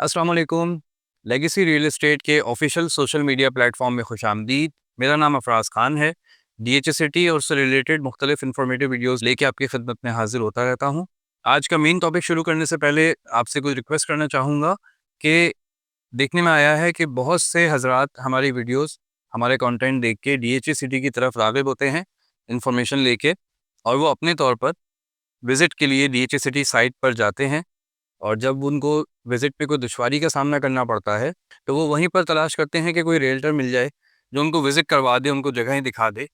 अस्सलाम वालेकुम। Legacy real estate के ऑफिशियल सोशल मीडिया प्लेटफॉर्म में खुशामदीद। मेरा नाम अफराज खान है। डीएचएससीटी और उससे रिलेटेड मुख्तलिफ इन्फॉर्मेटिव वीडियोस लेके आपकी खिदमत में हाजिर होता रहता हूँ। आज का मेन टॉपिक शुरू करने से पहले आपसे कुछ रिक्वेस्ट करना चाहूँगा कि देखने में आया है कि बहुत से हजरात हमारी वीडियोस, हमारे कंटेंट देख के डीएचएससीटी की तरफ राग़िब होते हैं इन्फॉर्मेशन लेके, और वो अपने तौर पर विज़िट के लिए डीएचएससीटी साइट पर जाते हैं। और जब उनको विज़िट पे कोई दुश्वारी का सामना करना पड़ता है, तो वो वहीं पर तलाश करते हैं कि कोई रियल्टर मिल जाए, जो उनको विज़िट करवा दे, उनको जगहें दिखा दे।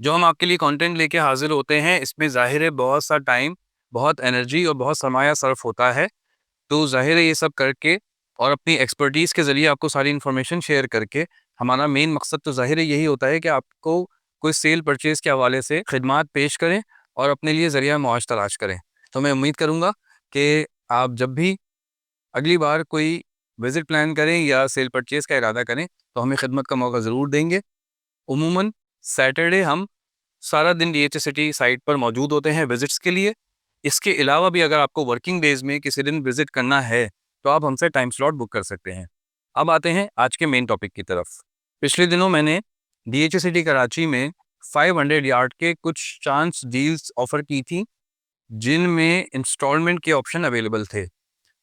जो हम आपके लिए कंटेंट लेके हाज़िर होते हैं, इसमें ज़ाहिर है बहुत सा टाइम, बहुत एनर्जी और बहुत सरमाया सर्फ़ होता है। तो ज़ाहिर है ये सब करके और अपनी एक्सपर्टीज़ के ज़रिए आपको सारी इन्फॉर्मेशन शेयर करके, हमारा मेन मकसद तो ज़ाहिर है यही होता है कि आपको कोई सेल परचेज़ के हवाले से खिदमात पेश करें और अपने लिए ज़रिया मुआश तलाश करें। तो मैं उम्मीद करूँगा कि आप जब भी अगली बार कोई विज़िट प्लान करें या सेल परचेज़ का इरादा करें, तो हमें खिदमत का मौका ज़रूर देंगे। उमूमन सैटरडे हम सारा दिन डीएचएससीटी साइट पर मौजूद होते हैं विज़िट्स के लिए। इसके अलावा भी अगर आपको वर्किंग डेज़ में किसी दिन विज़िट करना है, तो आप हमसे टाइम स्लॉट बुक कर सकते हैं। अब आते हैं आज के मेन टॉपिक की तरफ। पिछले दिनों मैंने डीएचएससीटी कराची में 500 यार्ड के कुछ चांस डील्स ऑफ़र की थी, जिनमें इंस्टॉलमेंट के ऑप्शन अवेलेबल थे।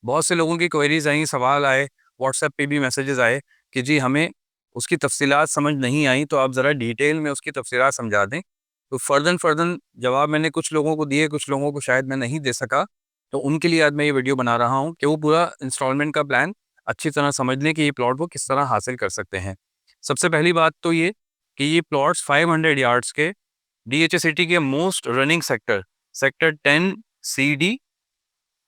बहुत से लोगों की क्वेरीज आई, सवाल आए, व्हाट्सएप पे भी मैसेजेस आए कि जी हमें उसकी तफसीलात समझ नहीं आई, तो आप ज़रा डिटेल में उसकी तफसीलात समझा दें। तो फ़र्दन जवाब मैंने कुछ लोगों को दिए, कुछ लोगों को शायद मैं नहीं दे सका। तो उनके लिए आज मैं ये वीडियो बना रहा हूँ कि वो पूरा इंस्टॉलमेंट का प्लान अच्छी तरह समझ लें कि ये प्लॉट वो किस तरह हासिल कर सकते हैं। सबसे पहली बात तो ये कि ये प्लॉट्स 500 यार्ड्स के डीएचएससीटी के most running sector, sector 10 C D,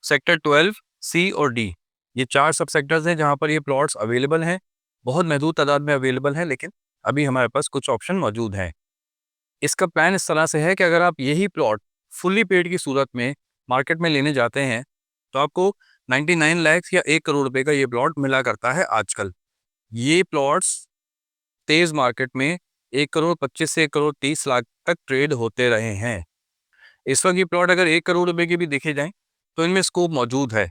sector 12 C और डी, ये 4 सब सेक्टर्स हैं जहां पर ये प्लॉट्स अवेलेबल हैं। बहुत महदूद तादाद में अवेलेबल हैं, लेकिन अभी हमारे पास कुछ ऑप्शन मौजूद हैं। इसका प्लान इस तरह से है कि अगर आप यही प्लॉट फुल्ली पेड की सूरत में मार्केट में लेने जाते हैं, तो आपको 99 लाख या 1 करोड़ रुपए का ये प्लॉट मिला करता है आजकल। ये प्लॉट्स तेज मार्केट में 1 करोड़ 25 से 1 करोड़ 30 लाख तक ट्रेड होते रहे हैं। इस वक्त ये प्लॉट अगर 1 करोड़ रुपए के भी देखे जाएं, तो इनमें स्कोप मौजूद है।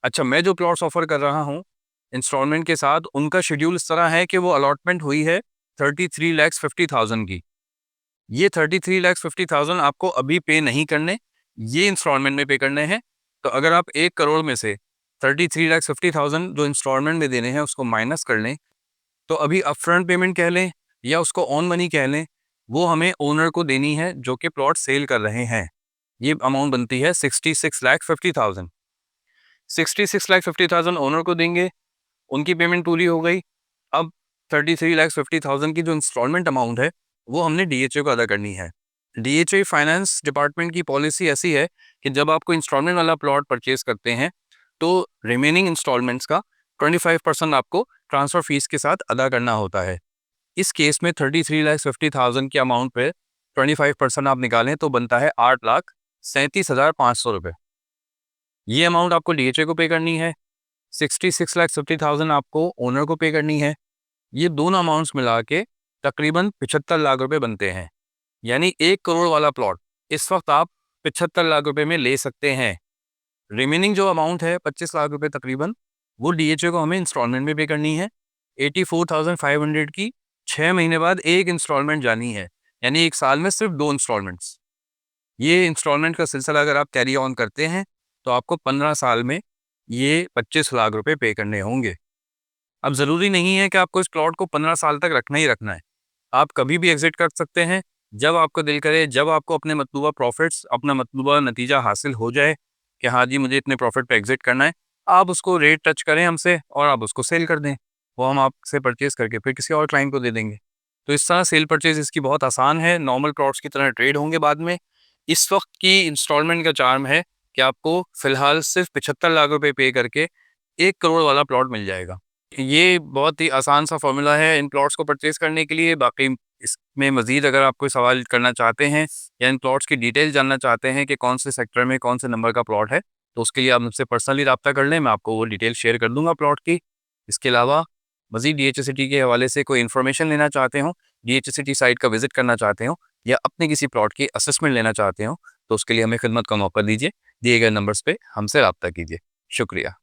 अच्छा, मैं जो प्लॉट्स ऑफर कर रहा हूँ इंस्टॉलमेंट के साथ, उनका शेड्यूल इस तरह है कि वो अलॉटमेंट हुई है 33,50,000 की। ये 33,50,000 आपको अभी पे नहीं करने, ये इंस्टॉलमेंट में पे करने हैं। तो अगर आप 1 करोड़ में से 33,50,000 जो इंस्टॉलमेंट में देने हैं उसको माइनस कर लें, तो अभी अपफ्रंट पेमेंट कह लें या उसको ऑन मनी कह लें, वो हमें ओनर को देनी है जो कि प्लॉट सेल कर रहे हैं। ये अमाउंट बनती है 66,50,000। 66,50,000 ओनर को देंगे, उनकी पेमेंट पूरी हो गई। अब 33,50,000 की जो इंस्टॉलमेंट अमाउंट है, वो हमने डीएचए को अदा करनी है। डीएचए फाइनेंस डिपार्टमेंट की पॉलिसी ऐसी है कि जब आपको इंस्टॉलमेंट वाला प्लॉट परचेज करते हैं, तो रिमेनिंग इंस्टॉलमेंट्स का 25% आपको ट्रांसफ़र फीस के साथ अदा करना होता है। इस केस में 33,50,000 के अमाउंट पे 25% आप निकालें तो बनता है 8,37,500 रुपये। ये अमाउंट आपको डीएचए को पे करनी है, 66,50,000 आपको ओनर को पे करनी है। ये दोनों अमाउंट्स मिला के तकरीबन 75 लाख रुपए बनते हैं। यानी 1 करोड़ वाला प्लॉट इस वक्त आप 75 लाख रुपए में ले सकते हैं। रिमेनिंग जो अमाउंट है 25 लाख रुपए तकरीबन, वो डीएचए को हमें इंस्टॉलमेंट में पे करनी है। 84,500 की 6 महीने बाद एक इंस्टॉलमेंट जानी है, यानी 1 साल में सिर्फ 2 इंस्टॉलमेंट्स। ये इंस्टॉलमेंट का सिलसिला अगर आप कैरी ऑन करते हैं, तो आपको 15 साल में ये 25 लाख रुपए पे करने होंगे। अब ज़रूरी नहीं है कि आपको इस प्लॉट को 15 साल तक रखना ही रखना है। आप कभी भी एग्ज़िट कर सकते हैं, जब आपको दिल करे, जब आपको अपने मतलूबा प्रॉफ़िट्स, अपना मतलूबा नतीजा हासिल हो जाए कि हाँ जी, मुझे इतने प्रॉफ़िट पे एग्ज़िट करना है, आप उसको रेट टच करें हमसे और आप उसको सेल कर दें। वो हम आपसे परचेज़ करके फिर किसी और क्लाइंट को दे देंगे। तो इस तरह सेल परचेज़ इसकी बहुत आसान है, नॉर्मल प्लॉट्स की तरह ट्रेड होंगे बाद में। इस वक्त की इंस्टॉलमेंट का चार्म है कि आपको फ़िलहाल सिर्फ 75 लाख रुपए पे करके 1 करोड़ वाला प्लॉट मिल जाएगा। ये बहुत ही आसान सा फ़ॉर्मूला है इन प्लॉट्स को परचेज़ करने के लिए। बाकी इसमें मज़ीद अगर आप कोई सवाल करना चाहते हैं या इन प्लॉट्स की डिटेल जानना चाहते हैं कि कौन से सेक्टर में कौन से नंबर का प्लॉट है, तो उसके लिए आप मुझसे पर्सनली रब्ता कर लें, मैं आपको वो डिटेल शेयर कर दूँगा प्लॉट की। इसके अलावा मज़ीद डीएचसीटी के हवाले से कोई इन्फॉर्मेशन लेना चाहते हों, डीएचसीटी साइट का विज़िट करना चाहते हों या अपने किसी प्लॉट की असेसमेंट लेना चाहते हों, तो उसके लिए हमें खिदमत का मौका दीजिए। दिए गए नंबर्स पे हमसे रब्ता कीजिए। शुक्रिया।